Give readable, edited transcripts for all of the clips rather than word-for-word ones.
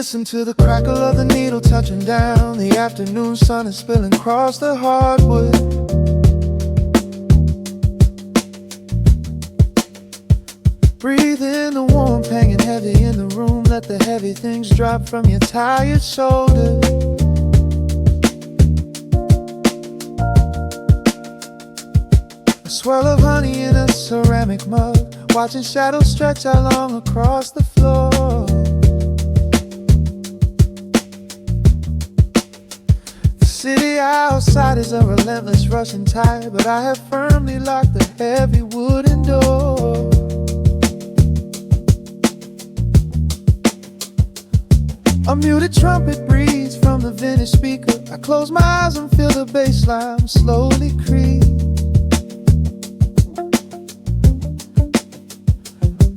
Listen to the crackle of the needle touching down. The afternoon sun is spilling across the hardwood. Breathe in the warmth hanging heavy in the room. Let the heavy things drop from your tired shoulders. A swirl of honey in a ceramic mug, watching shadows stretch out long across the floor. The city outside is a relentless rushing tide, but I have firmly locked the heavy wooden door. A muted trumpet breathes from the vintage speaker. I close my eyes and feel the bass line slowly creep.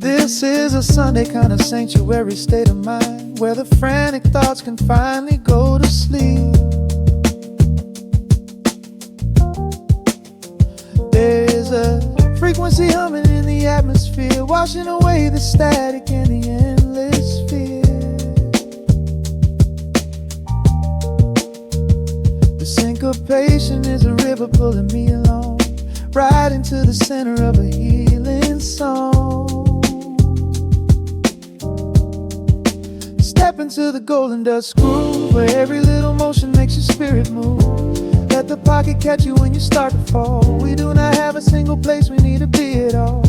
This is a Sunday kind of sanctuary state of mind, where the frantic thoughts can finally go to sleep. There's a frequency humming in the atmosphere, washing away the static and the endless fear. The syncopation is a river pulling me along, right into the center of a healing song. Step into the golden dust groove, where every little motion makes your spirit move. Let the pocket catch you when you start to fall. We do not have a single place we need to be at all.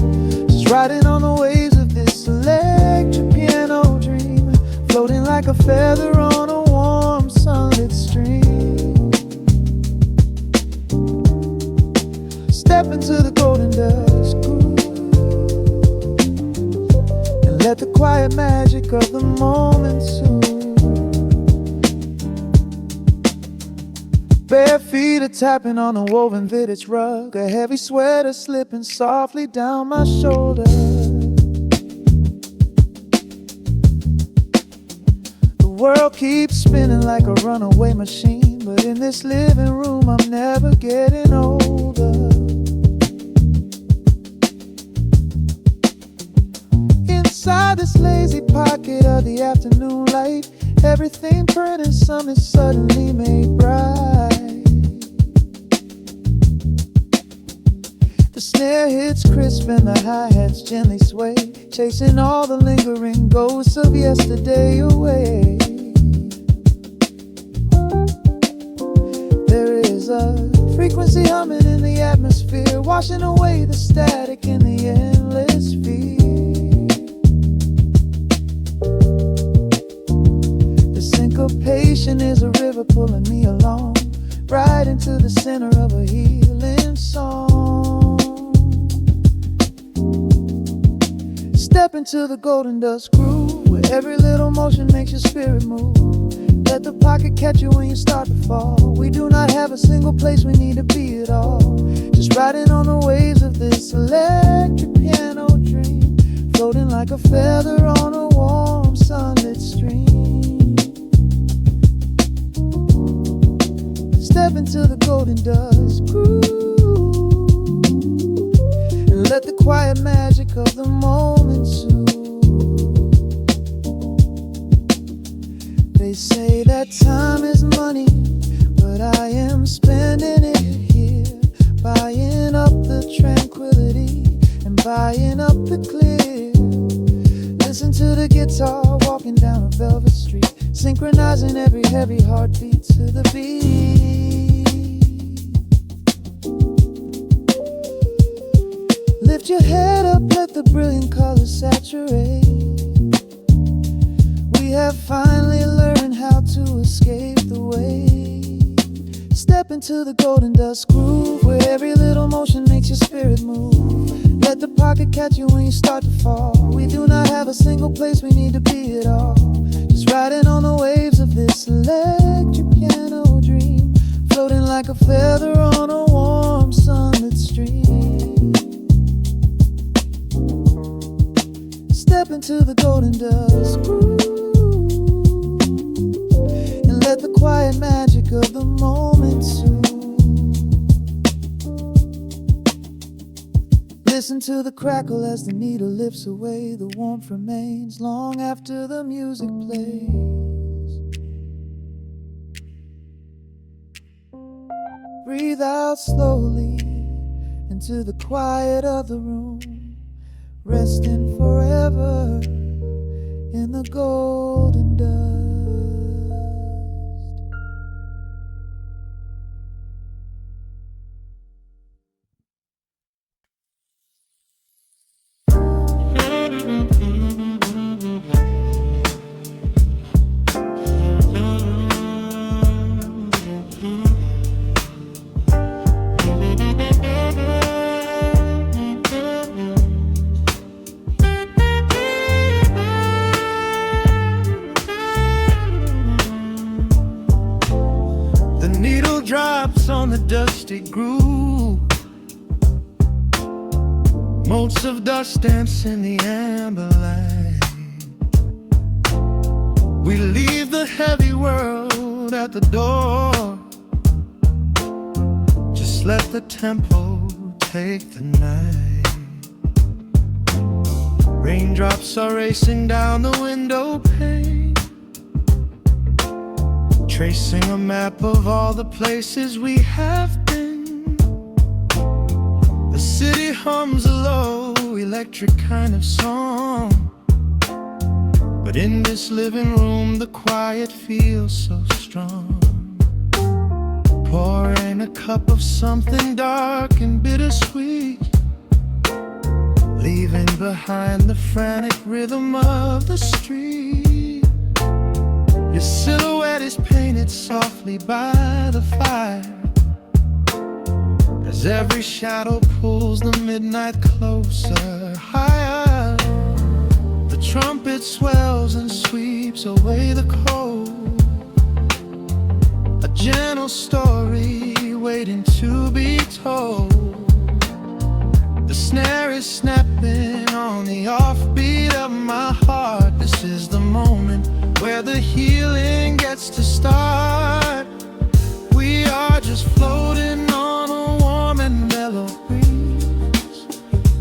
Just riding on the waves of this electric piano dream, floating like a feather on a warm sunlit stream. Step into the golden dust groove, and let the quiet magic of the moment soothe. Bare feet are tapping on a woven vintage rug, a heavy sweater slipping softly down my shoulder. The world keeps spinning like a runaway machine, but in this living room I'm never getting older. Inside this lazy pocket of the afternoon light, everything burning, something suddenly made bright. The snare hits crisp and the hi-hats gently sway, chasing all the lingering ghosts of yesterday away. There is a frequency humming in the atmosphere, washing away the static in the endless fear. Syncopation is a river pulling me along, right into the center of a healing song. Step into the golden dust groove, where every little motion makes your spirit move. Let the pocket catch you when you start to fall. We do not have a single place we need to be at all. Just riding on the waves of this electric piano dream, floating like a feather on a warm sunlit stream. Step into the golden dust groove, and let the quiet magic of the moment soothe. They say that time is money, but I am spending it here, buying up the tranquility and buying up the clear. Listen to the guitar walking down a velvet street, synchronizing every heavy heartbeat to the beat. Lift your head up, let the brilliant colors saturate. We have finally learned how to escape the wave. Step into the golden dust groove, where every little motion makes your spirit move. Let the pocket catch you when you start to fall. We do not have a single place we need to be at all. Just riding on the waves of this electric piano dream, floating like a feather on a warm sunlit stream. Step into the golden dust groove, and let the quiet magic of the moment soothe. Listen to the crackle as the needle lifts away. The warmth remains long after the music plays. breathe out slowly into the quiet of the room, resting forever in the golden dust. Drops on the dusty groove, motes of dust dance in the amber light. We leave the heavy world at the door, just let the tempo take the night. Raindrops are racing down the window pane, tracing a map of all the places we have been. The city hums a low, electric kind of song, but in this living room the quiet feels so strong. Pouring a cup of something dark and bittersweet, leaving behind the frantic rhythm of the street. Your silhouette is painted softly by the fire, as every shadow pulls the midnight closer, higher. The trumpet swells and sweeps away the cold, a gentle story waiting to be told. The snare is snapping on the offbeat of my heart. This is the moment where the healing gets to start. We are just floating on a warm and mellow breeze,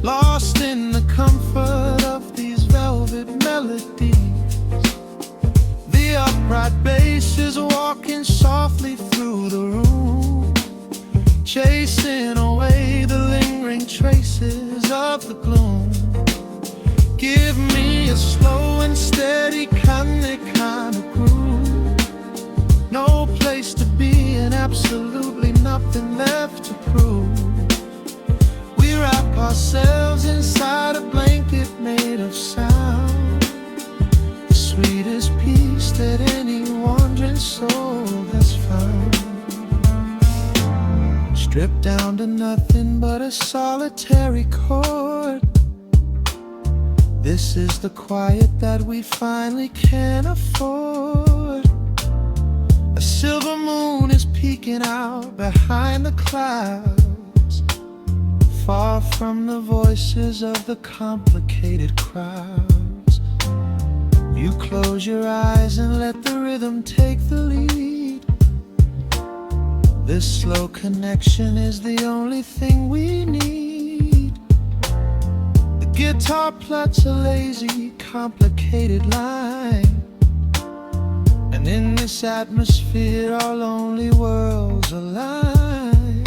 lost in the comfort of these velvet melodies. The upright bass is walking softly through the room, chasing away the lingering traces of the gloom. Give me a slow and steady kind of groove, no place to be and absolutely nothing left to prove. We wrap ourselves inside a blanket made of sound, the sweetest peace that any wandering soul has found. Stripped down to nothing but a solitary chord, this is the quiet that we finally can afford. A silver moon is peeking out behind the clouds, far from the voices of the complicated crowds. You close your eyes and let the rhythm take the lead. This slow connection is the only thing we need. Guitar plots a lazy, complicated line, and in this atmosphere our lonely worlds align.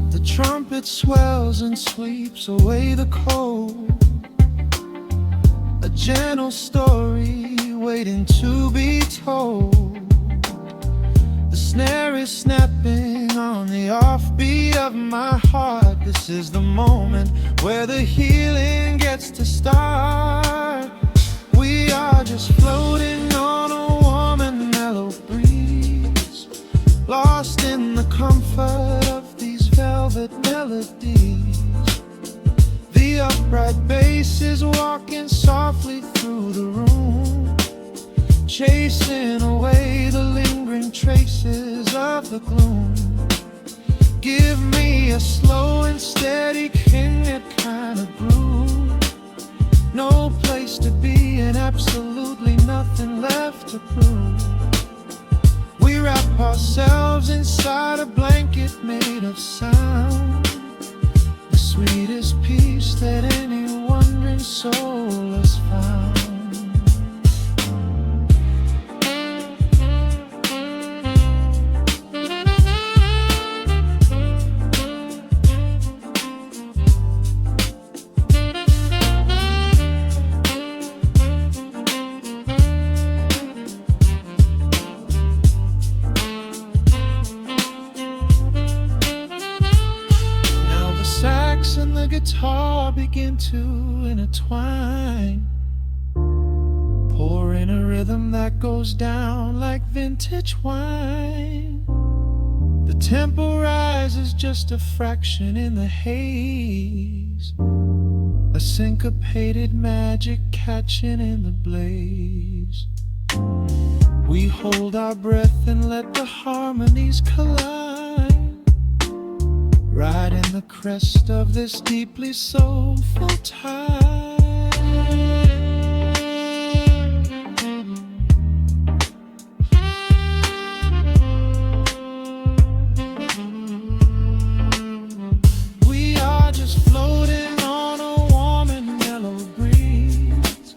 The trumpet swells and sweeps away the cold, a gentle story waiting to be told. The snare is snapping on the offbeat of my heart. This is the moment where the healing gets to start. We are just floating on a warm and mellow breeze, lost in the comfort of these velvet melodies. The upright bass is walking softly through the room, chasing away the lingering traces of the gloom. Give me a slow and steady kind of groove, no place to be and absolutely nothing left to prove. We wrap ourselves inside a blanket made of sound, the sweetest peace that any wandering soul has found. guitar begin to intertwine, pour in a rhythm that goes down like vintage wine. The tempo rises just a fraction in the haze, a syncopated magic catching in the blaze. We hold our breath and let the harmonies collide, right in the crest of this deeply soulful tide. We are just floating on a warm and mellow breeze,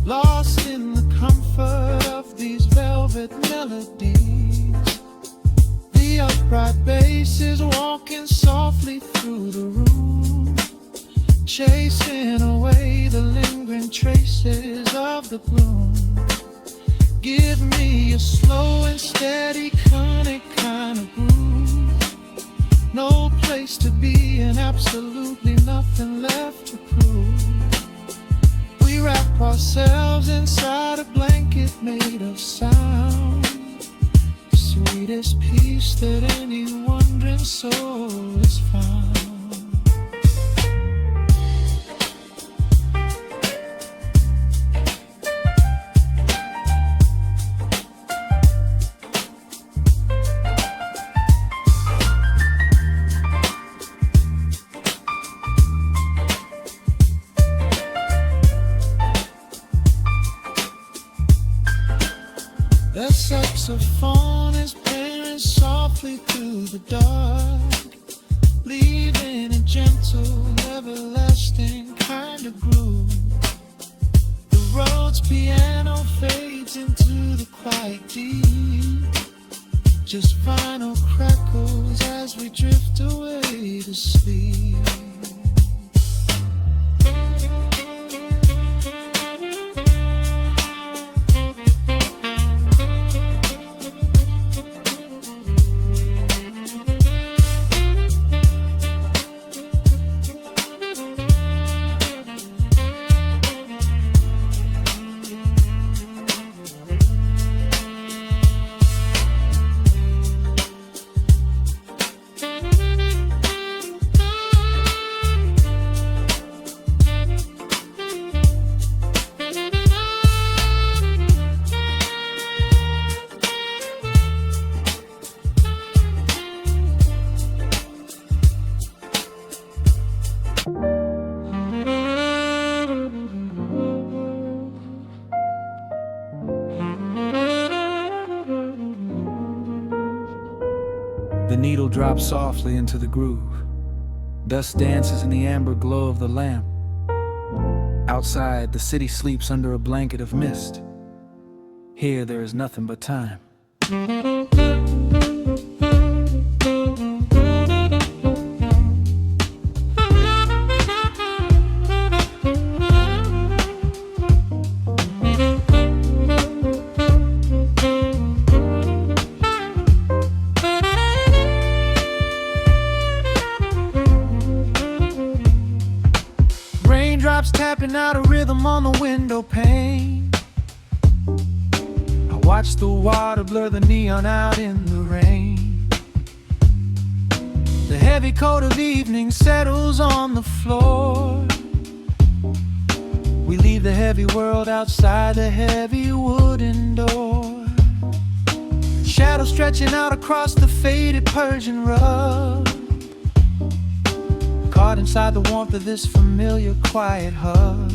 lost in the comfort of these velvet melodies. The upright bass is walking softly through the room, chasing away the lingering traces of the gloom. Give me a slow and steady conic kind of groove, no place to be and absolutely nothing left to prove. We wrap ourselves inside a blanket made of sound, the sweetest peace that any wandering soul has found. The saxophone is playing softly through the dark, leaving a gentle, everlasting kind of groove. The Rhodes piano fades into the quiet deep, just vinyl crackles as we drift away to sleep. The needle drops softly into the groove. Dust dances in the amber glow of the lamp. Outside, the city sleeps under a blanket of mist. Here, there is nothing but time. Raindrops tapping out a rhythm on the window pane. I watch the water blur the neon out in the rain. The heavy coat of evening settles on the floor. We leave the heavy world outside the heavy wooden door. Shadows stretching out across the faded Persian rug, caught inside the warmth of this familiar quiet hug.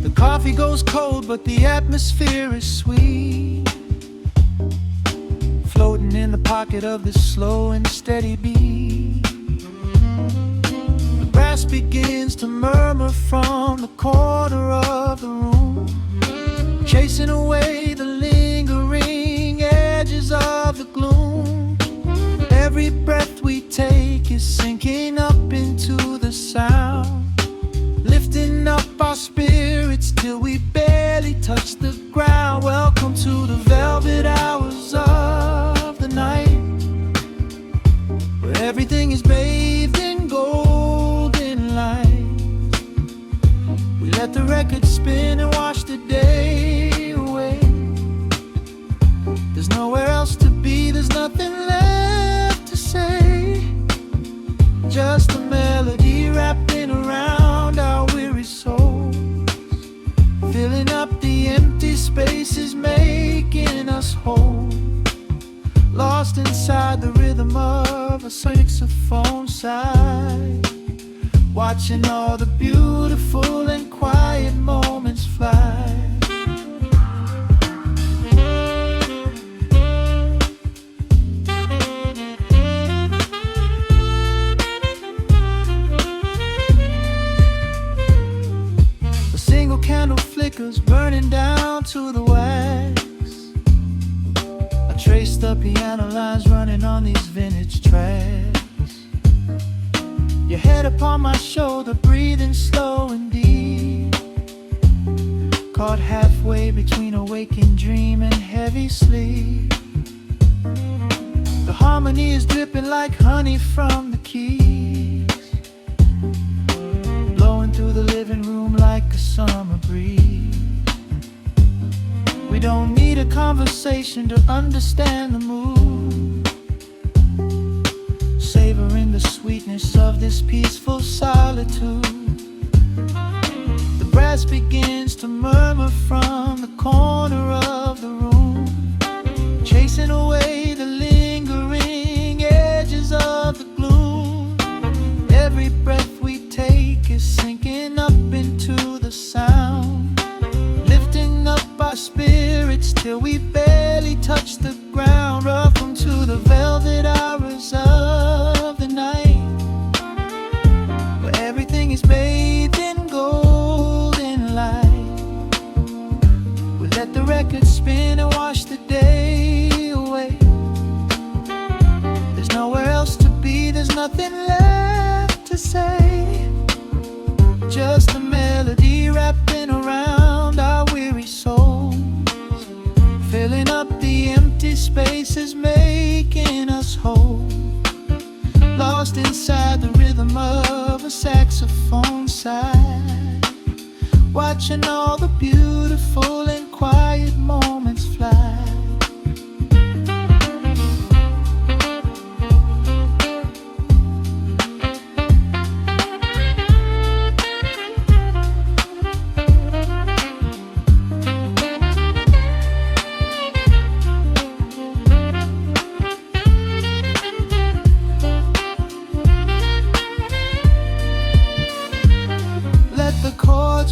The coffee goes cold, but the atmosphere is sweet, floating in the pocket of this slow and steady beat. The grass begins to murmur from the corner of the room, chasing away the lingering edges of the gloom. Every breath we take is sinking up into the sound, lifting up our spirits till we barely touch the ground. Welcome to the velvet hours of the night, where everything is bathed in gold. melody wrapping around our weary souls, filling up the empty spaces, making us whole. Lost inside the rhythm of a saxophone sigh, watching all the beautiful and quiet moments fly. A single candle flickers, burning down to the wax. I trace the piano lines running on these vintage tracks. Your head upon my shoulder, breathing slow and deep, caught halfway between a waking dream and heavy sleep. The harmony is dripping like honey from the keys, blowing through the living room like a summer breeze. We don't need a conversation to understand the mood, savoring the sweetness of this peaceful solitude. The brass begins to murmur from the corner of the room, chasing away the lingering edges of the gloom. Every breath we take is sinking up into the sound, lifting up our spirits till we barely touch the ground. Welcome to the velvet hours of the night, where everything is bathed in golden light. We let the record spin and wash the day away. There's nowhere else to be, there's nothing left to say. Just a melody wrapping around our weary souls, filling up the empty spaces, making us whole. Lost inside the rhythm of a saxophone sigh, watching all the beautiful and quiet moments fly.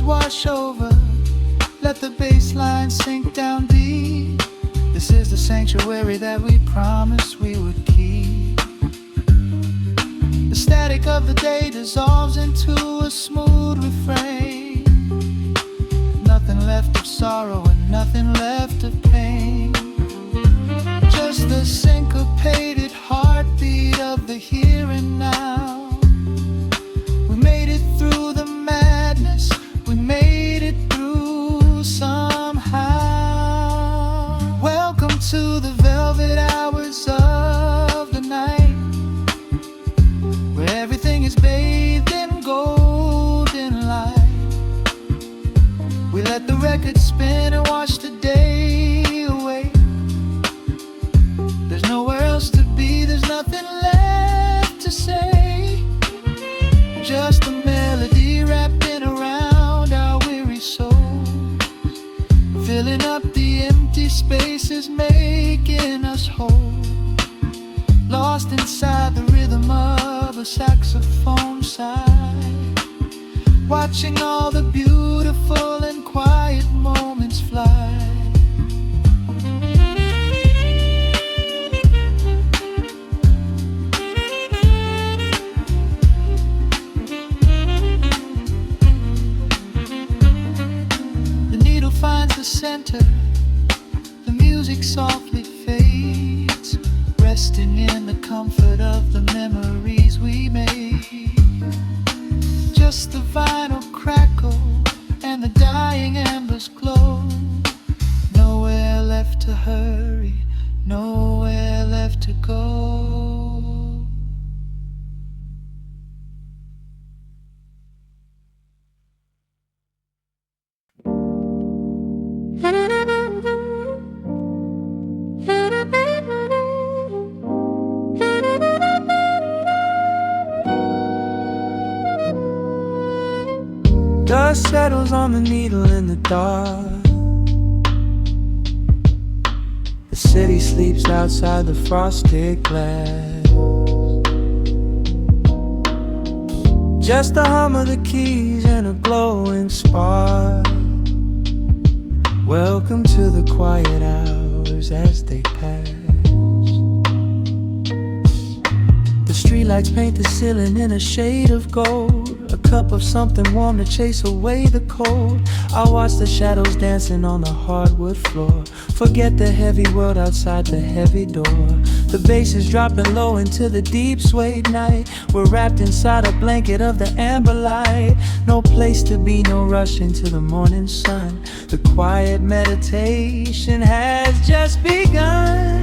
Wash over, let the bass line sink down deep. This is the sanctuary that we promised we would keep. The static of the day dissolves into a smooth refrain. Nothing left of sorrow and nothing left of pain, just the syncopated heartbeat of the here and now. We made it through the madness, we made it through somehow. Welcome to the velvet hours of the night, where everything is bathed in golden light. We let the record spin and wash the day away. There's nowhere else to be, there's nothing left to say. Just a melody wrapping around our weary souls, filling up the empty spaces, making us whole. Lost inside the rhythm of a saxophone sigh, watching all the beautiful and quiet moments fly. Finds the center, the music softly fades, resting in the comfort of the memories we made. Just the vinyl crackle and the dying embers glow. Nowhere left to hurry, nowhere left to go. Dust settles on the needle in the dark. The city sleeps outside the frosted glass. Just the hum of the keys and a glowing spark. Welcome to the quiet hours as they pass. The streetlights paint the ceiling in a shade of gold. A cup of something warm to chase away the cold. I watch the shadows dancing on the hardwood floor. Forget the heavy world outside the heavy door. The bass is dropping low into the deep suede night. We're wrapped inside a blanket of the amber light. No place to be, no rush into the morning sun. The quiet meditation has just begun.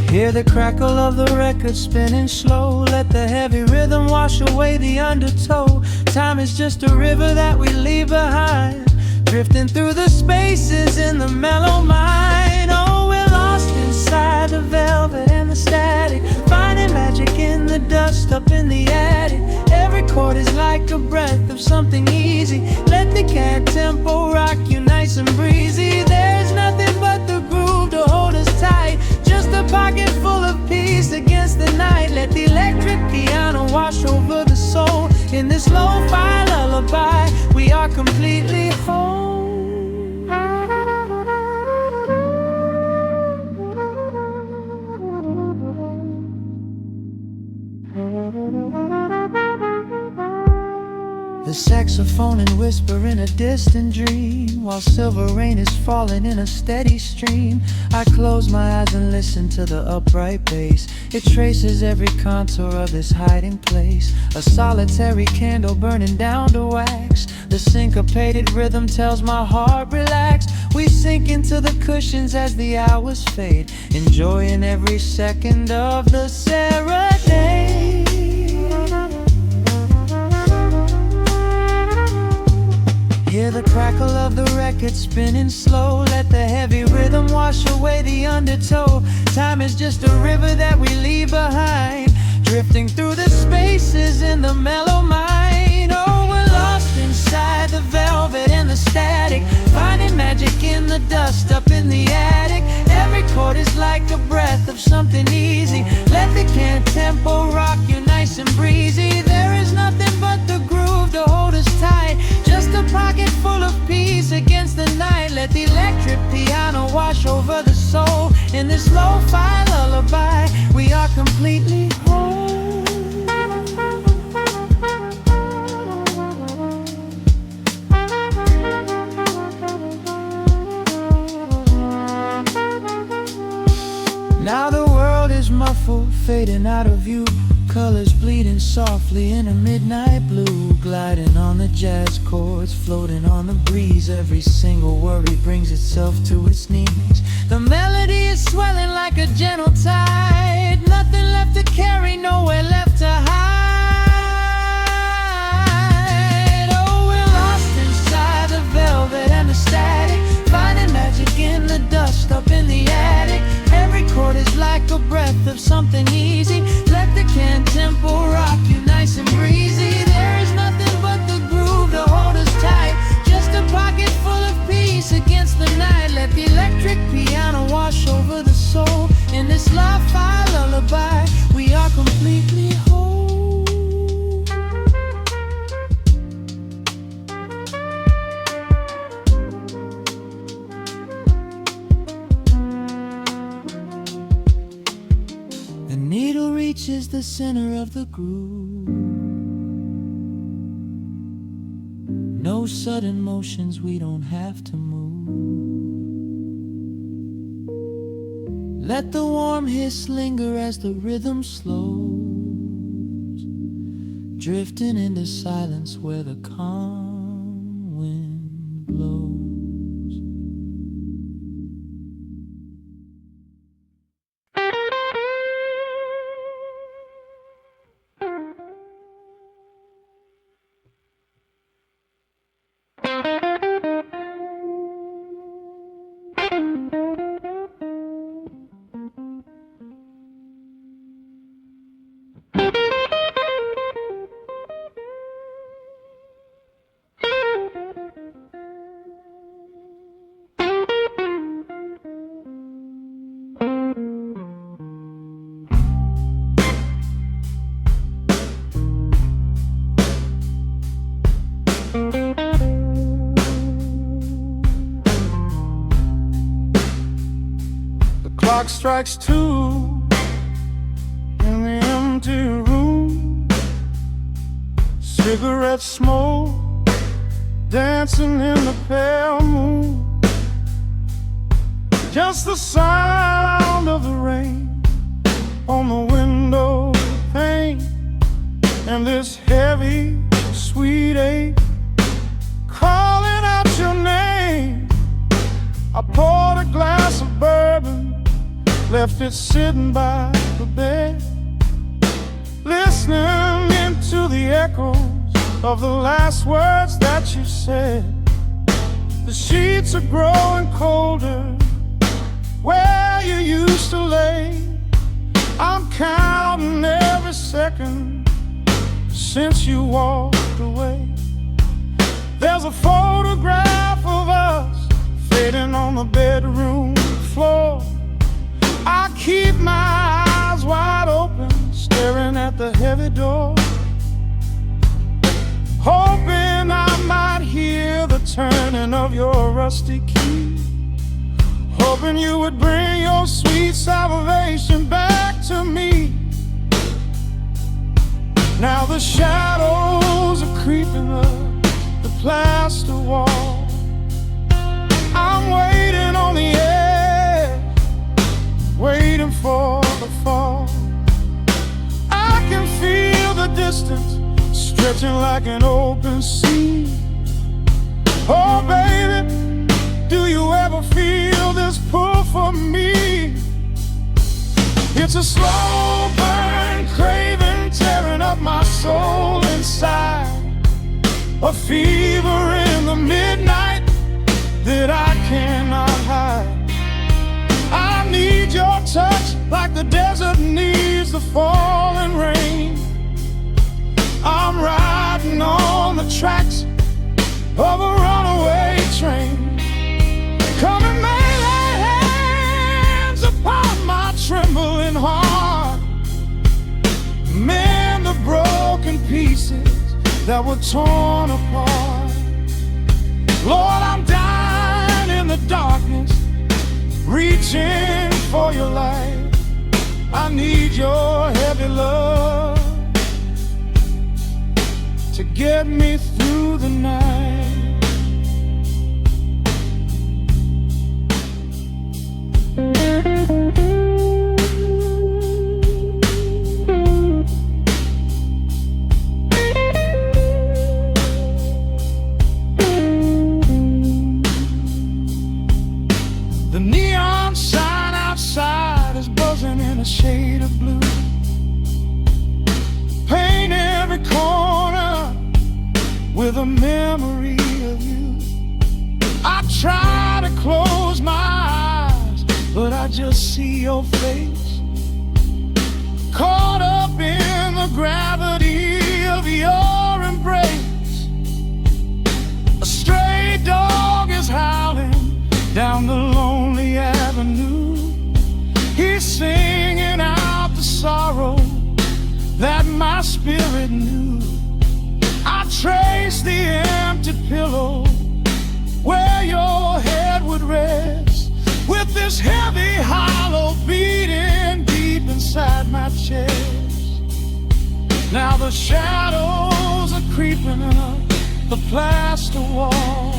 Hear the crackle of the record spinning slow. Let the heavy rhythm wash away the undertow. Time is just a river that we leave behind, drifting through the spaces in the mellow mind. Oh, we're lost inside the velvet and the static, finding magic in the dust up in the attic. Every chord is like a breath of something easy. Let the cat tempo rock you nice and breezy. There's nothing but the groove to hold us tight, just a pocket full of peace against the night. Let the electric piano wash over the soul. In this lo-fi lullaby, we are completely whole. The saxophone and whisper in a distant dream, while silver rain is falling in a steady stream. I close my eyes and listen to the upright bass. It traces every contour of this hiding place. A solitary candle burning down to wax. The syncopated rhythm tells my heart relax. We sink into the cushions as the hours fade, enjoying every second of the serenade. Hear the crackle of the record spinning slow. Let the heavy rhythm wash away the undertow. Time is just a river that we leave behind, drifting through the spaces in the mellow mind. Oh, we're lost inside the velvet and the static, finding magic in the dust up in the attic. Every chord is like a breath of something easy. Let the can tempo rock you nice and breezy. There is nothing but the groove to hold us tight, just a pocket full of peace against the night. Let the electric piano wash over the soul. In this lo-fi lullaby, we are completely whole. Now the world is muffled, fading out of view. Colors bleeding softly in a midnight blue, gliding on the jazz chords, floating on the breeze. Every single worry brings itself to its knees. The melody is swelling like a gentle tide. Nothing left to carry, nowhere left to hide. Oh, we're lost inside the velvet and the static, finding magic in the dust up in the attic. Every chord is like a breath of something easy. Let the can tempo rock you nice and breezy. There is nothing but the groove to hold us tight, just a pocket full of peace against the night. Let the electric piano wash over the soul. In this lo-fi lullaby, we are completely whole. The needle reaches the center of the groove. No sudden motions, we don't have to move. Let the warm hiss linger as the rhythm slows, drifting into silence where the calm wind blows. clock strikes 2 in the empty room. Cigarette smoke dancing in the pale moon. Just the sound of the rain on the window pane, and this heavy, sweet ache calling out your name. I poured a glass of bourbon, left it sitting by the bed, listening into the echoes of the last words that you said. The sheets are growing colder where you used to lay. I'm counting every second since you walked away. There's a photograph of us fading on the bedroom floor. I keep my eyes wide open, staring at the heavy door, hoping I might hear the turning of your rusty key, hoping you would bring your sweet salvation back to me. Now the shadows are creeping up the plaster wall. I'm waiting on the edge, waiting for the fall. I can feel the distance stretching like an open sea. Oh baby, do you ever feel this pull for me? It's a slow burn craving tearing up my soul inside, a fever in the midnight that I cannot hide. I need your touch like the desert needs the falling rain. I'm riding on the tracks of a runaway train. Come and lay hands upon my trembling heart, mend the broken pieces that were torn apart. Lord, I'm dying in the darkness, reaching for your light. I need your heavy love to get me through the night. The neon sign outside is buzzing in a shade of blue. Paint every corner with a memory of you. I try to close my eyes, but I just see your face, caught up in the gravity of your embrace. A stray dog is howling down the lonely avenue. He's singing out the sorrow that my spirit knew. I trace the empty pillow where your head would rest, with this heavy hollow beating deep inside my chest. Now the shadows are creeping up the plaster wall.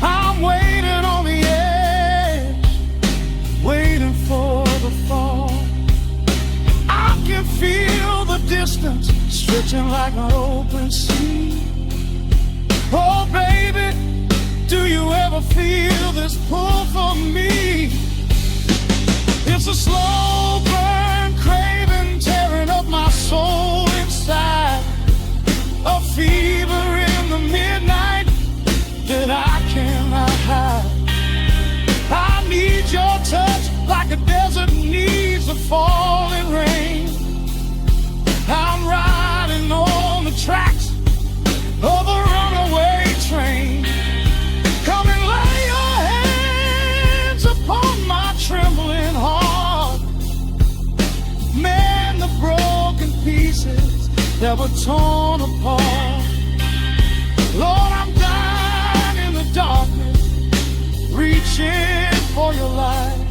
I'm waiting on the edge, waiting for the fall. I can feel the distance stretching like an open sea. Oh baby, do you ever feel this pull for me? It's a slow burn craving tearing up my soul inside, a fever in the midnight that I cannot hide. I need your touch like a desert needs the falling rain. I'm riding on the tracks of a runaway train. Come and lay your hands upon my trembling heart, mend the broken pieces that were torn apart. Lord, I'm dying in the darkness, reaching for your light.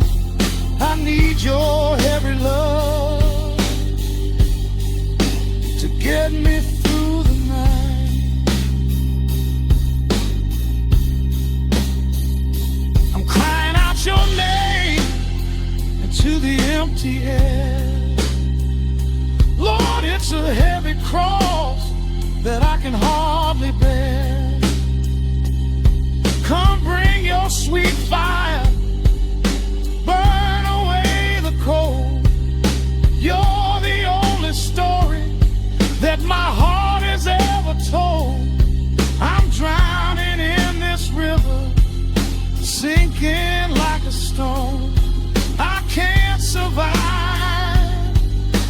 need your every love to get me through the night. I'm crying out your name into the empty air. Lord, it's a heavy cross that I can hardly bear. Come bring your sweet fire, burn away the cold. You're the only story that my heart has ever told. I'm drowning in this river, sinking like a stone. I can't survive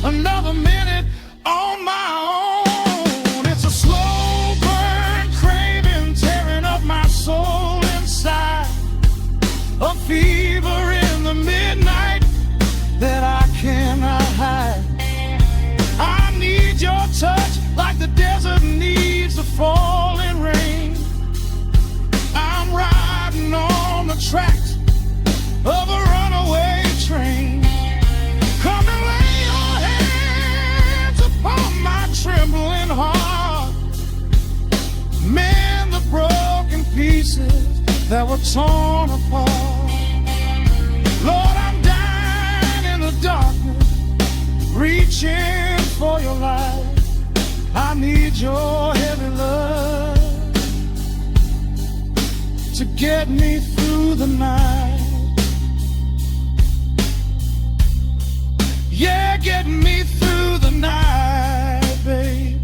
another minute on my own. It's a slow burn craving, tearing up my soul inside. A fever in the midnight that I cannot hide. I need your touch like the desert needs the falling rain. I'm riding on the tracks of a runaway train. Come and lay your hands upon my trembling heart. Mend the broken pieces that were torn apart. Lord, I'm dying in the darkness, reaching for your light. I need your heavy love to get me through the night. Yeah, get me through the night, babe.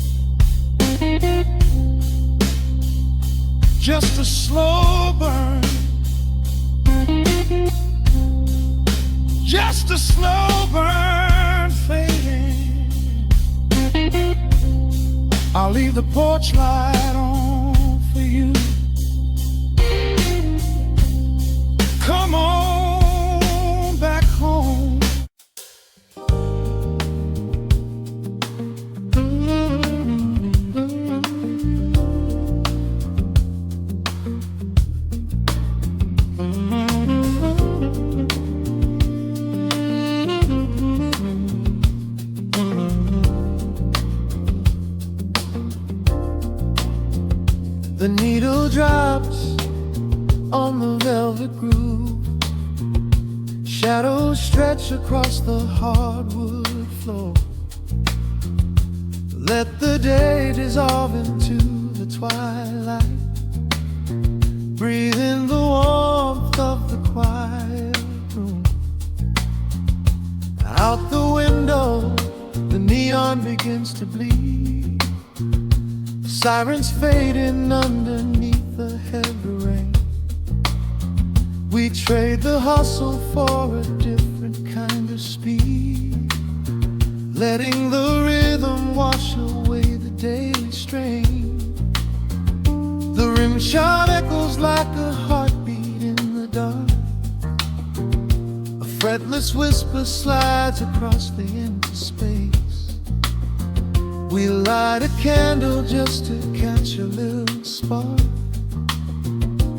Just a slow burn, just a slow burn fading. I'll leave the porch light on for you. Come on back home. The needle drops on the velvet groove. Shadows stretch across the hardwood floor. Let the day dissolve into the twilight. Breathe in the warmth of the quiet room. Out the window, the neon begins to bleed. Sirens fading underneath the heavy rain. We trade the hustle for a different kind of speed, letting the rhythm wash away the daily strain. The rim shot echoes like a heartbeat in the dark. A fretless whisper slides across the empty space. We light a candle just to catch a little spark,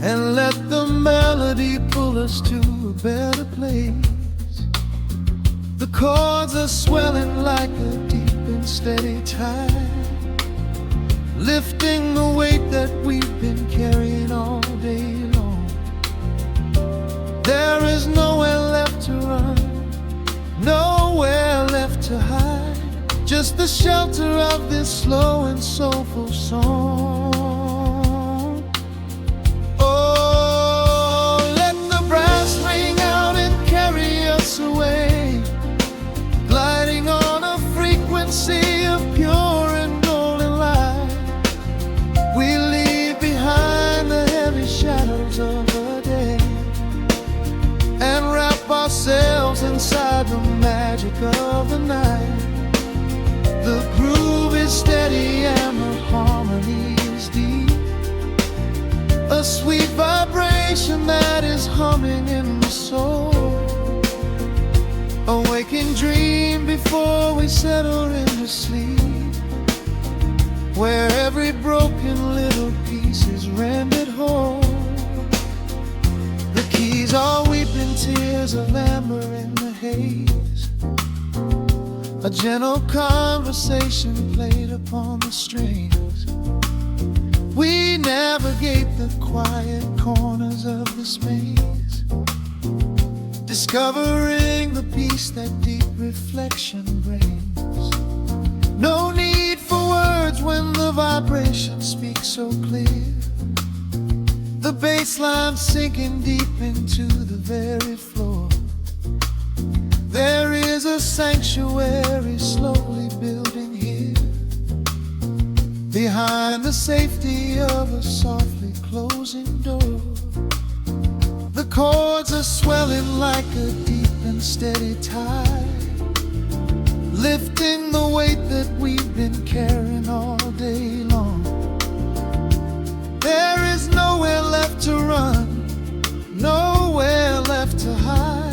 and let the melody pull us to a better place. The chords are swelling like a deep and steady tide, lifting the weight that we've been carrying all day long. There is nowhere left to run, nowhere left to hide. Just the shelter of this slow and soulful song. Oh, let the brass ring out and carry us away, gliding on a frequency of pure and golden light. We leave behind the heavy shadows of the day and wrap ourselves inside the magic of the night. The groove is steady and the harmony is deep, a sweet vibration that is humming in the soul. A waking dream before we settle into sleep, where every broken little piece is rendered whole. The keys are weeping tears of amber in the pace. A gentle conversation played upon the strings. We navigate the quiet corners of this maze, discovering the peace that deep reflection brings. No need for words when the vibration speaks so clear. The bass line sinking deep into the very floor. There is a sanctuary slowly building here, behind the safety of a softly closing door. The chords are swelling like a deep and steady tide, lifting the weight that we've been carrying all day long. There is nowhere left to run, nowhere left to hide,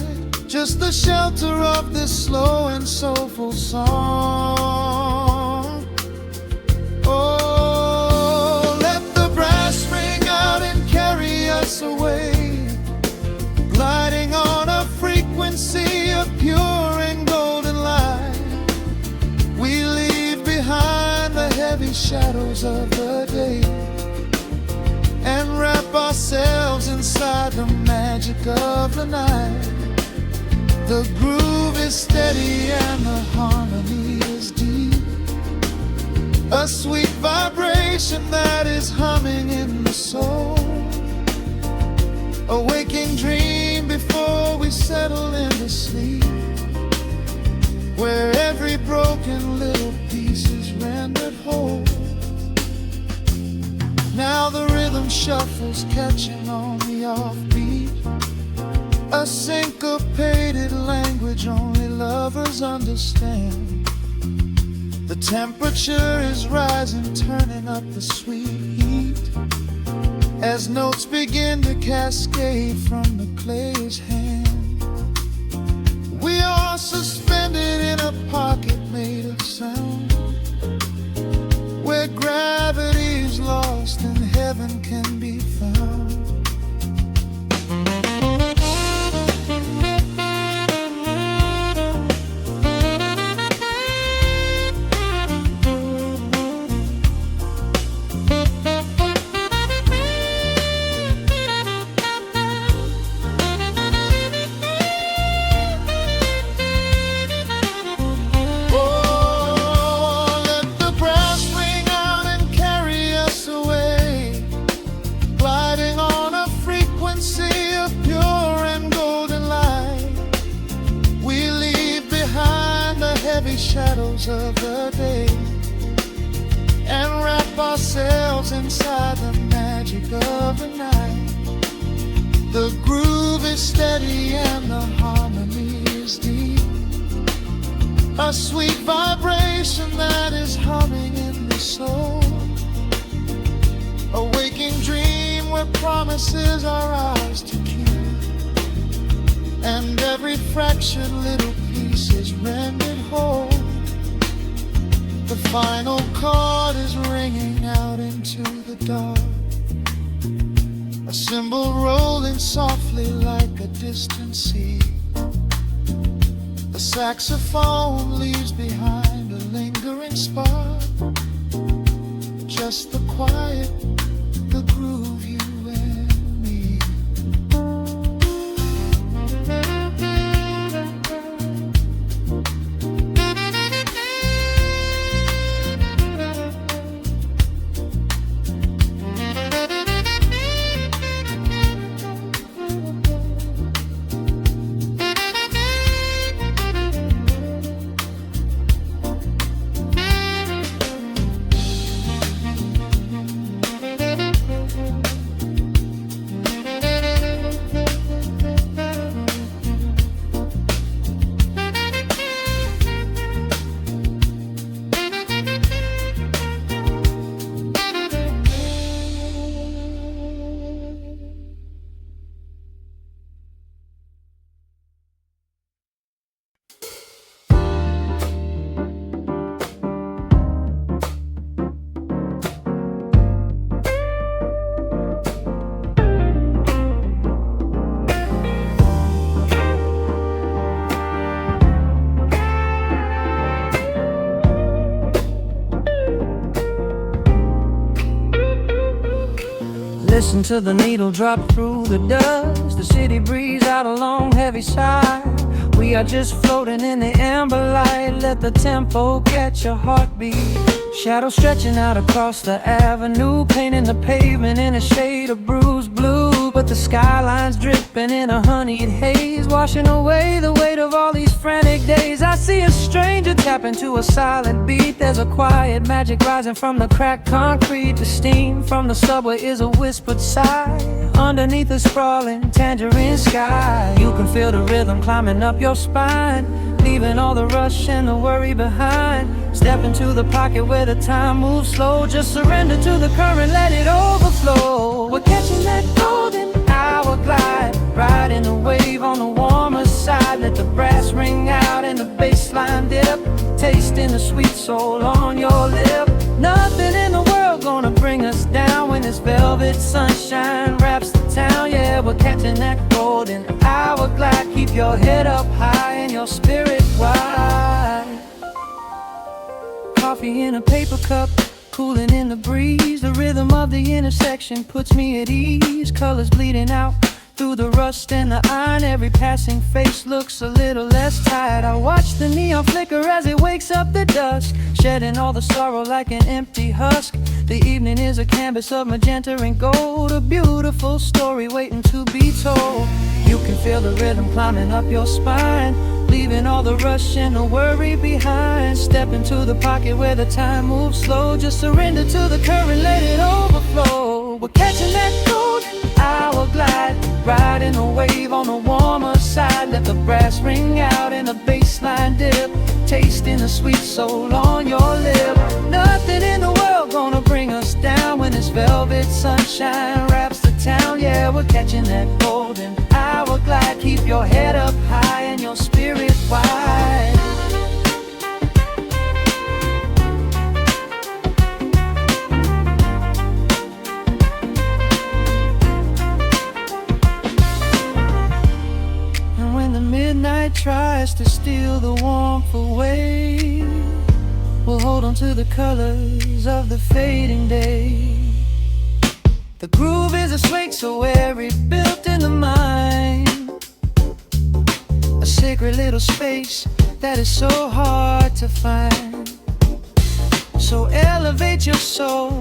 just the shelter of this slow and soulful song. Oh, let the brass ring out and carry us away, gliding on a frequency of pure and golden light. We leave behind the heavy shadows of the day and wrap ourselves inside the magic of the night. The groove is steady and the harmony is deep, a sweet vibration that is humming in the soul. A waking dream before we settle into sleep, where every broken little piece is rendered whole. Now the rhythm shuffles, catching on the offbeat, a syncopated language only lovers understand. The temperature is rising, turning up the sweet heat, as notes begin to cascade from the clay's hand. We are suspended in a pocket made of sound, where gravity is lost and heaven can be found. Shadows of the day and wrap ourselves inside the magic of the night. The groove is steady and the harmony is deep, a sweet vibration that is humming in the soul. A waking dream where promises are ours to keep, and every fractured little piece is rendered whole. The final chord is ringing out into the dark, a cymbal rolling softly like a distant sea. The saxophone leaves behind a lingering spark, just the quiet, the groove, you and me. Listen to the needle drop through the dust. The city breeze out a long heavy sigh. We are just floating in the amber light. Let the tempo catch your heartbeat. Shadows stretching out across the avenue, painting the pavement in a shade of bruised blue. But the skyline's dripping in a honeyed haze, washing away the weight of all these frantic days. I see a stranger tap into a silent beat. There's a quiet magic rising from the cracked concrete. The steam from the subway is a whispered sigh underneath the sprawling tangerine sky. You can feel the rhythm climbing up your spine, leaving all the rush and the worry behind. Step into the pocket where the time moves slow. Just surrender to the current, let it overflow. We're catching that golden hour glide, riding a wave on the warmer side. Let the brass ring out and the bass line dip, tasting the sweet soul on your lip. Nothing in the world gonna bring us down when this velvet sunshine wraps the town. Yeah, we're catching that golden hour glide. Keep your head up high and your spirit wide. Coffee in a paper cup, cooling in the breeze. The rhythm of the intersection puts me at ease. Colors bleeding out through the rust and the iron. Every passing face looks a little less tired. I watch the neon flicker as it wakes up the dusk, shedding all the sorrow like an empty husk. The evening is a canvas of magenta and gold, a beautiful story waiting to be told. You can feel the rhythm climbing up your spine, leaving all the rush and the worry behind. Step into the pocket where the time moves slow. Just surrender to the current, let it overflow. We're catching that golden hour glide, riding a wave on the warmer side. Let the brass ring out and the bass line dip, tasting the sweet soul on your lip. Nothing in the world gonna bring us down when this velvet sunshine wraps the town. Yeah, we're catching that golden hour glide. Keep your head up high and your spirit wide. And when the midnight tries to steal the warmth away, we'll hold on to the colors of the fading day. The groove is a swing so airy, built in the mind, a sacred little space that is so hard to find. So elevate your soul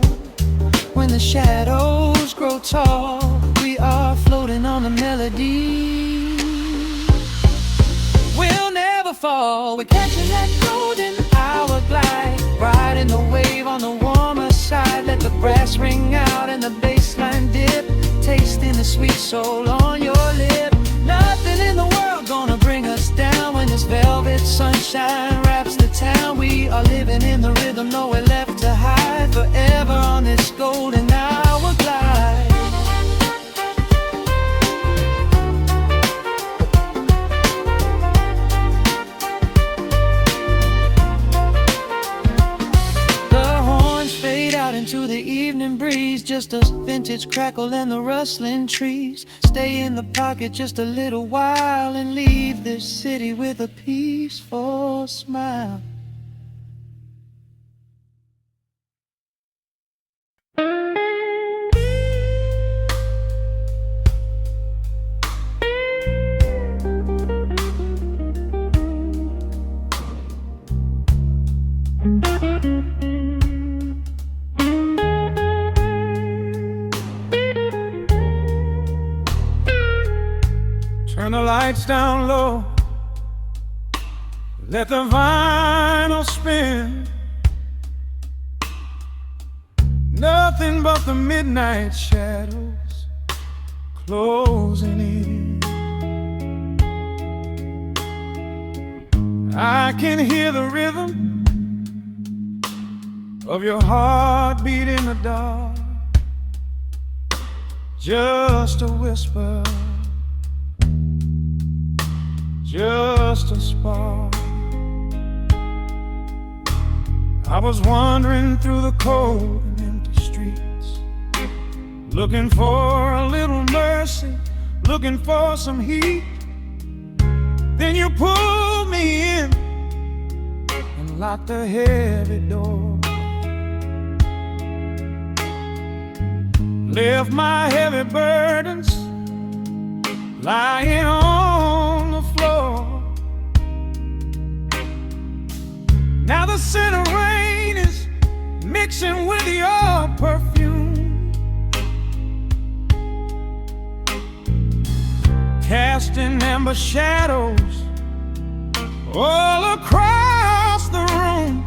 when the shadows grow tall. We are floating on the melody, we'll never fall. We're catching that golden hour glide, riding the wave on the warmer side. Let the brass ring out and the bass line dip, tasting the sweet soul on your lip. Nothing in the world gonna bring us down when this velvet sunshine wraps the town. We are living in the rhythm, nowhere left to hide, forever on this golden hour glide. Into the evening breeze, just a vintage crackle and the rustling trees. Stay in the pocket just a little while and leave this city with a peaceful smile. Turn the lights down low, let the vinyl spin. Nothing but the midnight shadows closing in. I can hear the rhythm of your heartbeat in the dark, just a whisper, just a spark. I was wandering through the cold and empty streets, looking for a little mercy, looking for some heat. Then you pulled me in and locked a heavy door. lift my heavy burdens lying on the floor. Now the scent of rain is mixing with your perfume, casting amber shadows all across the room.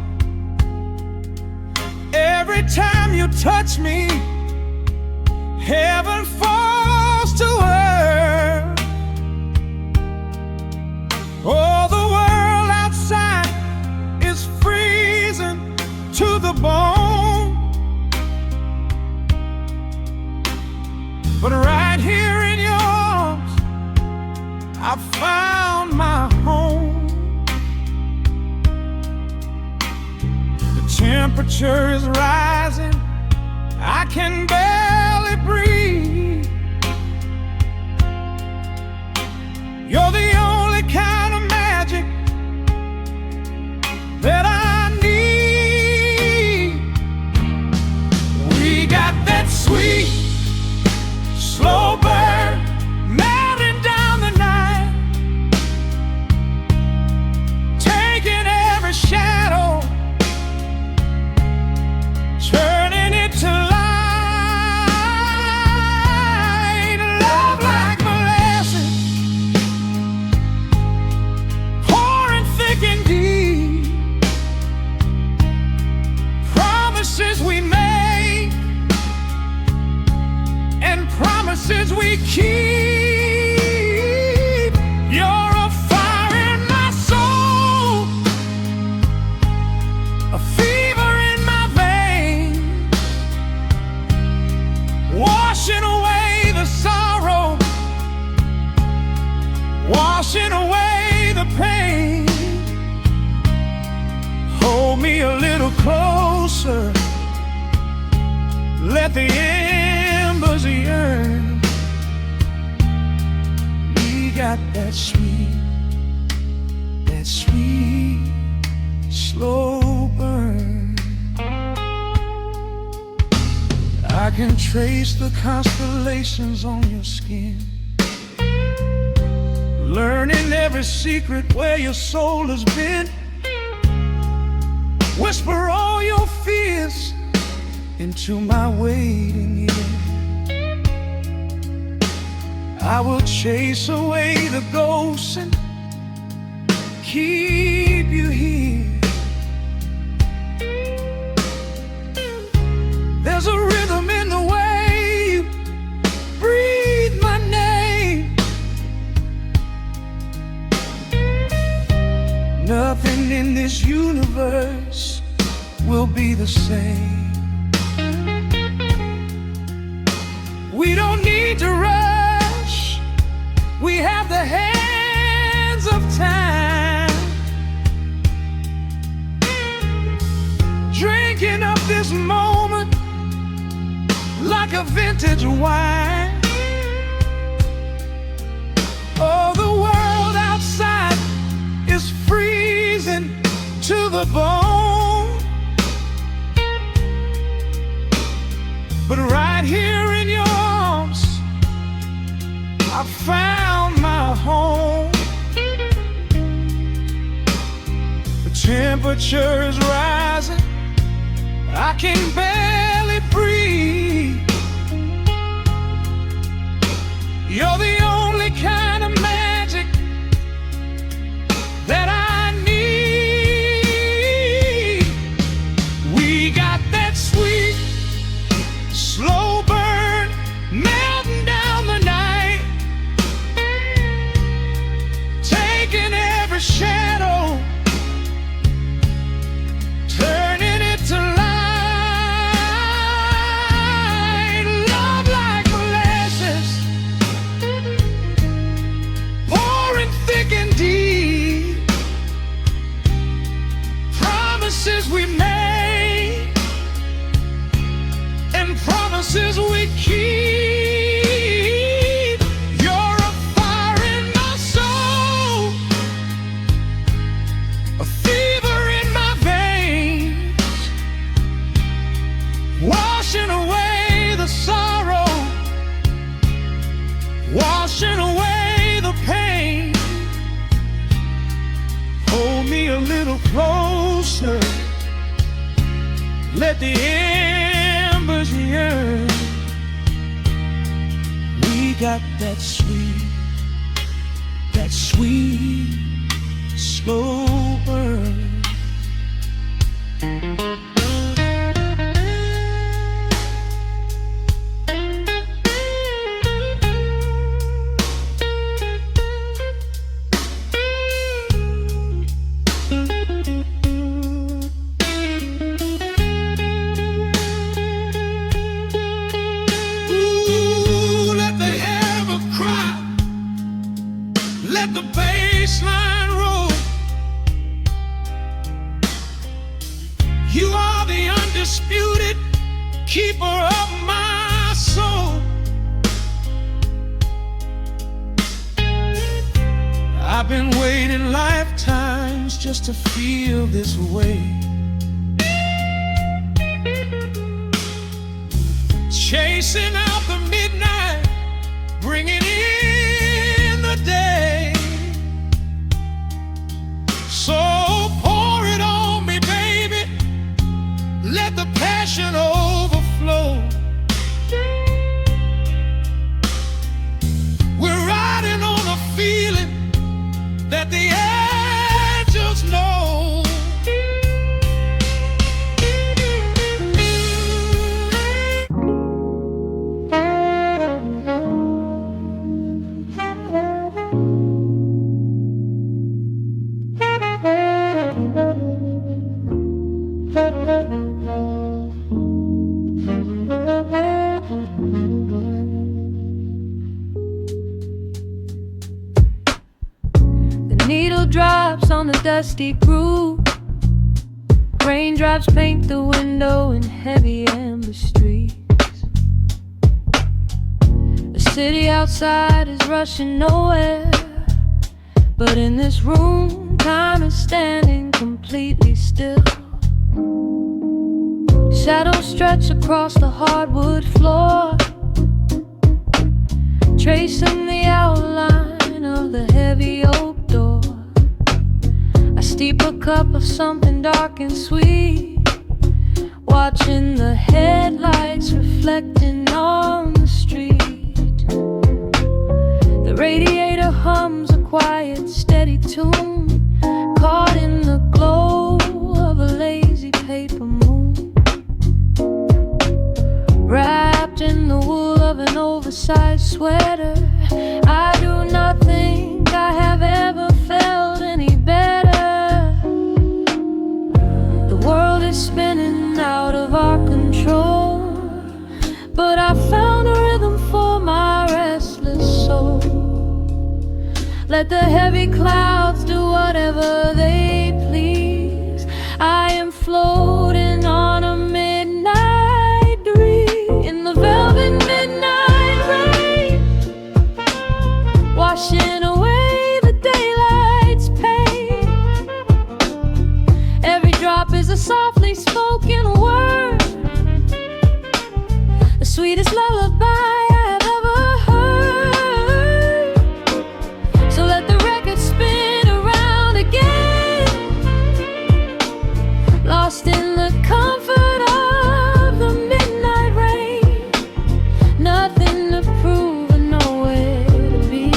Every time you touch me, heaven falls to earth. Oh, the world outside is freezing to the bone, but right here in your arms I found my home. The temperature is rising, I can barely breathe. You're the only kind of magic that I need. We got that sweet, slow burn melting down the night, taking every shadow, turning it to light. Love like molasses, pouring thick and deep. Promises we make and promises we keep. You're a fire in my soul, a fever in my veins, washing away the sorrow, washing away the pain. Hold me a little closer, let the embers yearn. We got that sweet, slow burn. I can trace the constellations on your skin, learning every secret where your soul has been. Whisper all your fears into my waiting ear. I will chase away the ghosts and keep you here. There's a rhythm in the way you breathe my name. Nothing in this universe will be the same. We don't need to rush, we have the hands of time, drinking up this moment like a vintage wine. Oh, the world outside is freezing to the bone, but right here in your arms I found my home. The temperature is rising, I can barely breathe. You're the only kind of magic that I need. We got that sweet, slow burn melting down the night, taking every shadow, turning it to light. Love like molasses, pouring thick and deep. Promises we made and promises we keep. You're a fire in my soul, a fever in my veins, washing away the sorrow, little closer. Let the embers yearn. We got that sweet, slow burn. Let the bass line roll. You are the undisputed keeper of my soul. I've been waiting lifetimes just to feel this way. Chasing out the midnight, bringing in the day. So pour it on me, baby. Let the passion overflow. We're riding on a feeling that the angels know. Needle drops on the dusty groove. Raindrops paint the window in heavy amber streets. The city outside is rushing nowhere, but in this room, time is standing completely still. Shadows stretch across the hardwood floor, tracing the outline of the heavy oak door. I steep a cup of something dark and sweet, watching the headlights reflecting on the street. The radiator hums a quiet, steady tune, caught in the glow of a lazy paper moon. Wrapped in the wool of an oversized sweater, I do not think I have ever felt any better. The world is spinning out of our control, but I found a rhythm for my restless soul. Let the heavy clouds do whatever they please. I am floating on a midnight dream in the velvet midnight rain, washing away the daylight's pain. Every drop is a softly spoken word, the sweetest lullaby I have ever heard. So let the record spin around again, lost in the comfort of the midnight rain. Nothing to prove and nowhere to be,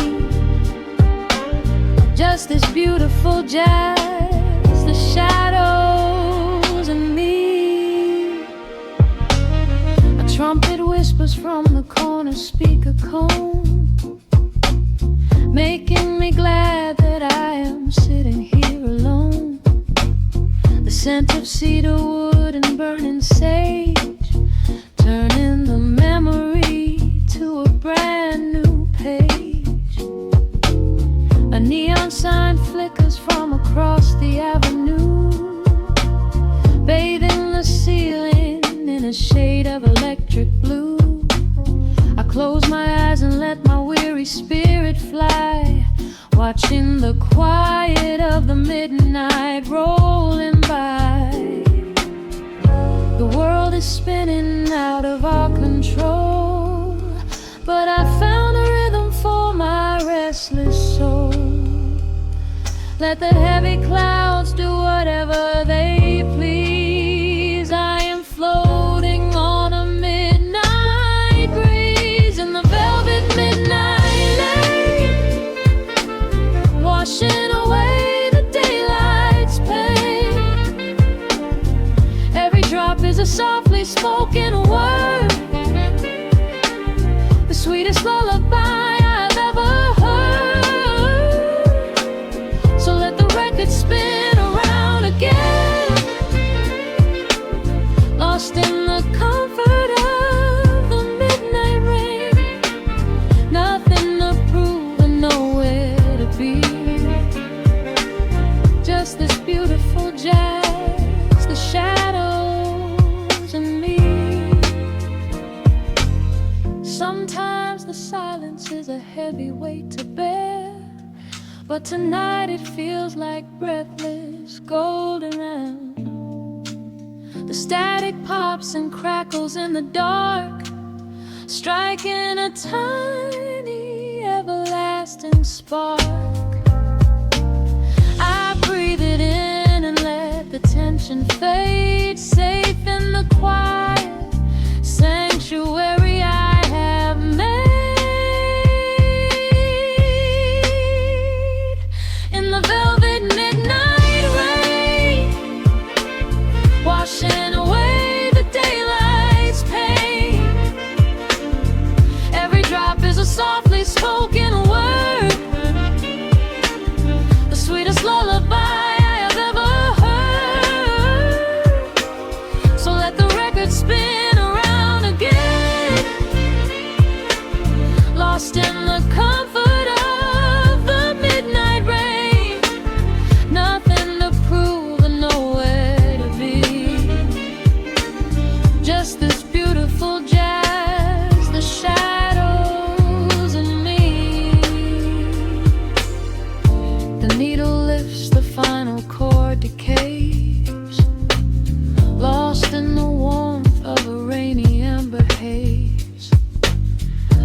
just this beautiful jazz, the shadows and me. A trumpet whispers from the corner speaker cone, making me glad that I am sitting here alone. The scent of cedar wood and burning sage, turning the memory to a brand new page. A neon sign flickers from across the avenue, bathing the ceiling in a shade of electric blue. I close my eyes and let my weary spirit fly, watching the quiet of the midnight rolling by. The world is spinning out of our control, but I found a rhythm for my restless soul. Let the heavy clouds do what whatever they please. I am floating on a midnight breeze in the velvet midnight lane, washing away the daylight's pain. Every drop is a softly spoken word, the sweetest lullaby I've ever heard. So let the record spin around again, lost in the comfort of the midnight rain. Nothing to prove and nowhere to be, just this beautiful jazz, the shadows and me. Sometimes the silence is a heavy weight to bear, but tonight it feels like breathless golden round. The static pops and crackles in the dark, striking a tiny everlasting spark. I breathe it in and let the tension fade, safe in the quiet sanctuary I have made. In the velvet midnight rain, washing away the daylight's pain. Every drop is a softly spoken word, the sweetest lullaby I have ever heard. So let the record spin around again, lost in the comfort of the midnight rain. Nothing to prove and nowhere to be, just this beautiful jazz, the shadows and me. The needle lifts, the final chord decays, lost in the warmth of a rainy amber haze.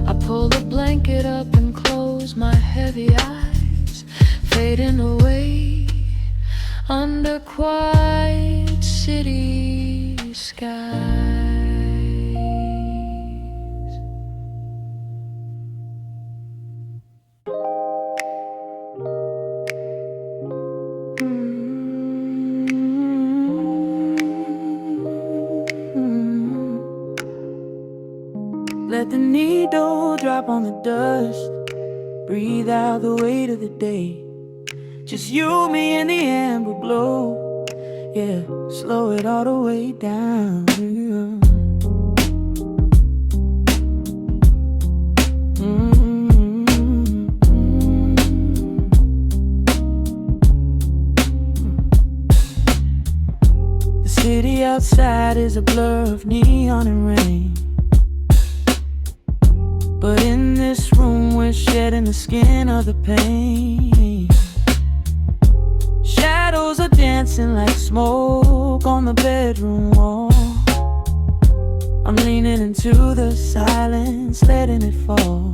I pull the blanket up and close my heavy eyes, fading away under quiet city skies. Let the needle drop on the dust, breathe out the weight of the day. Just you, me, and the amber glow. Yeah, slow it all the way down. The city outside is a blur of neon and rain, but in this room we're shedding the skin of the pain. Shadows are dancing like smoke on the bedroom wall. I'm leaning into the silence, letting it fall.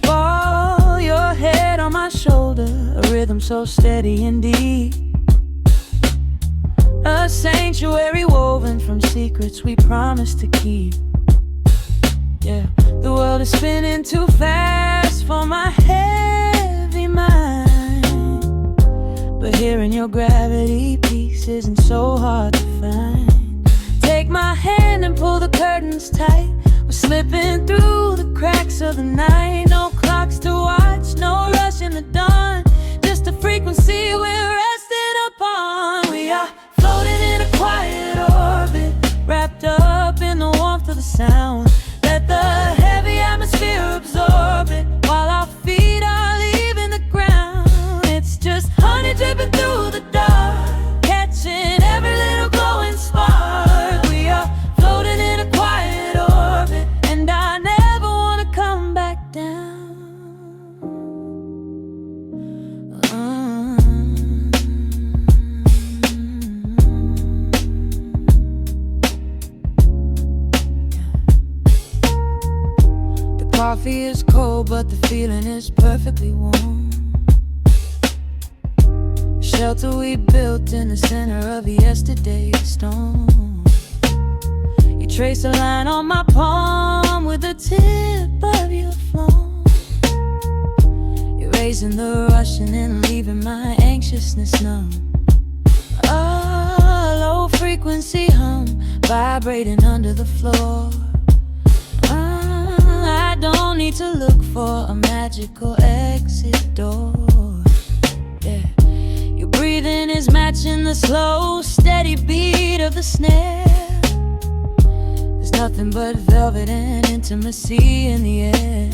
Fall, your head on my shoulder, a rhythm so steady and deep. A sanctuary woven from secrets we promised to keep. Yeah, the world is spinning too fast for my heavy mind, but hearing your gravity piece isn't so hard to find. Take my hand and pull the curtains tight. We're slipping through the cracks of the night. No clocks to watch, no rush in the dawn, just a frequency we're resting upon. We are floating in a quiet orbit, wrapped up in the warmth of the sound. Let the heavy atmosphere absorb it, while our feet are leaving the ground. It's just honey dripping through the dark, catching every little glowing spark. We are floating in a quiet orbit, and I never want to come back down. Coffee is cold, but the feeling is perfectly warm. shelter we built in the center of yesterday's storm. You trace a line on my palm with the tip of your phone. You're raising the rush and then leaving my anxiousness numb. A low frequency hum vibrating under the floor. I don't need to look for a magical exit door. Yeah, your breathing is matching the slow, steady beat of the snare. There's nothing but velvet and intimacy in the air.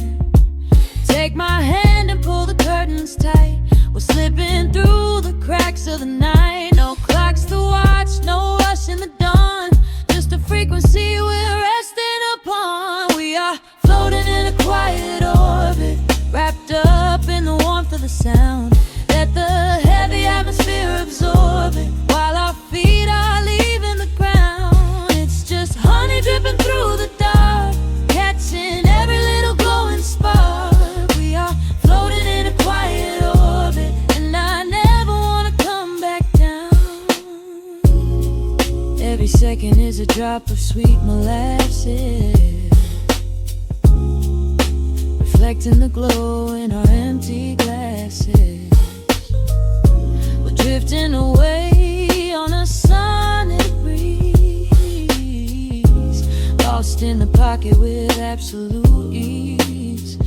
Take my hand and pull the curtains tight. We're slipping through the cracks of the night. No clocks to watch, no rush in the dawn. Just a frequency we're resting upon. We are floating in a quiet orbit, wrapped up in the warmth of the sound. Let the heavy atmosphere absorb it, while our feet are leaving the ground. It's just honey dripping through the dark, catching every little glowing spark. We are floating in a quiet orbit, and I never wanna come back down. Every second is a drop of sweet molasses, reflecting the glow in our empty glasses. We're drifting away on a sonic breeze, lost in the pocket with absolute ease.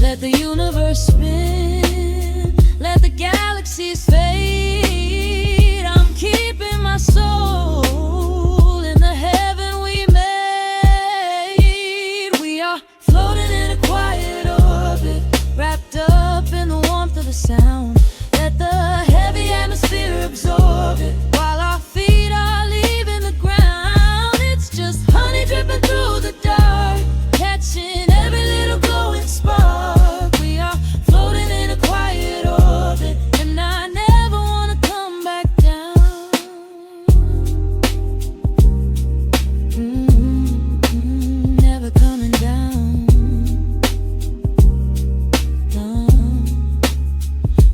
Let the universe spin, let the galaxies fade. I'm keeping my soul in the heaven we made. We are floating in a quiet orbit, wrapped up in the warmth of the sound. Let the heavy atmosphere absorb it, while our feet are leaving the ground. It's just honey dripping through the dark, catching every little glowing spark. We are floating in a quiet orbit, and I never wanna come back down. Never coming down. No,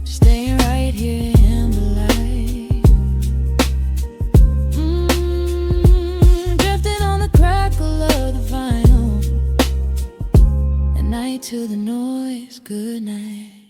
staying right here in the light. Drifting on the crackle of the vinyl. At night to the noise, good night.